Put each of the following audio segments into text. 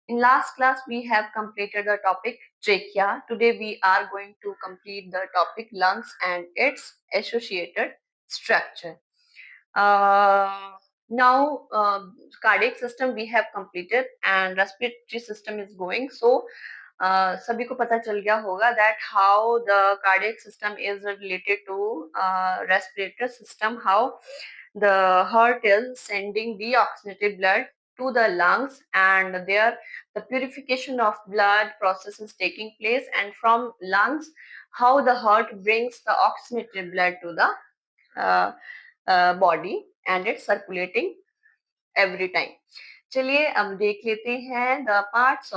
In last class, we have completed the topic trachea. Today, we are going to complete the topic lungs and its associated structure. Now, cardiac system we have completed and respiratory system is going. So, सभी को पता चल गया होगा that how the cardiac system is related to respiratory system, how the heart is sending deoxygenated blood to the lungs, and there the purification of blood process is taking place, and from lungs how the heart brings the oxygenated blood to the body and it's circulating every time. चलिए अब देख लेते हैं the parts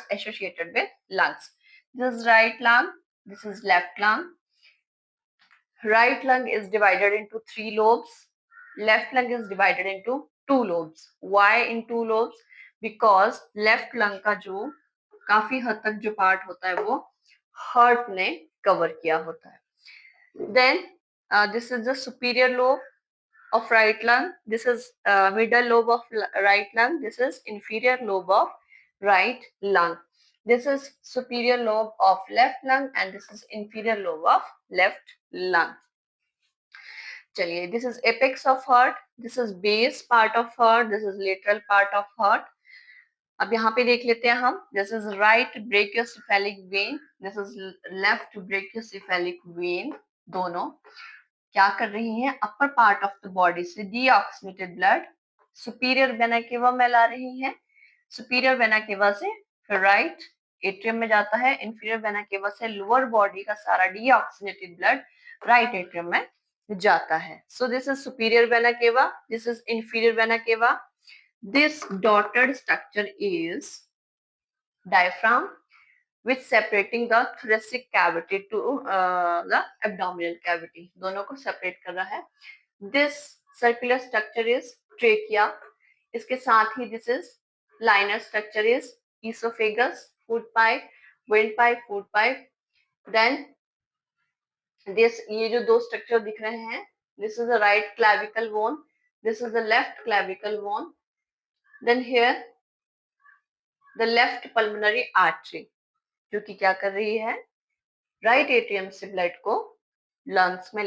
associated with lungs. This is right lung, this is left lung. Right lung is divided into 3 lobes. Left lung is divided into 2 lobes. Why in 2 lobes? Because left lung का जो काफी हद तक जो part होता है वो heart ने कवर किया होता है. Then this is the superior lobe of right lung. This is middle lobe of right lung. This is inferior lobe of right lung. This is superior lobe of left lung and this is inferior lobe of left lung. चलिए, this is apex of heart, this is base part of heart, this is lateral part of heart. अब यहाँ पे देख लेते हैं हम. This is right brachiocephalic vein, this is left brachiocephalic vein. दोनों क्या कर रही हैं? Upper part of the body से deoxygenated blood superior vena cava में ला रही हैं. सुपीरियर वेना केवा से राइट एट्रियम में जाता है. इंफीरियर वेना केवा से लोअर बॉडी का सारा डीऑक्सीनेटेड ब्लड राइट एट्रियम में जाता है. So this is superior vena केवा, this is inferior vena cava. This dotted structure is diaphragm, which separating the thoracic cavity to the abdominal cavity. दोनों को separate कर रहा है. This circular structure is trachea. इसके साथ ही this is linear structure is esophagus, food pipe, windpipe, food pipe. Then this ये जो दो structure दिख रहे हैं, this is the right clavicle bone, this is the left clavicle bone. Then here the left pulmonary artery जो कि क्या कर रही है? राइट एट्रियम से ब्लड को लंग्स में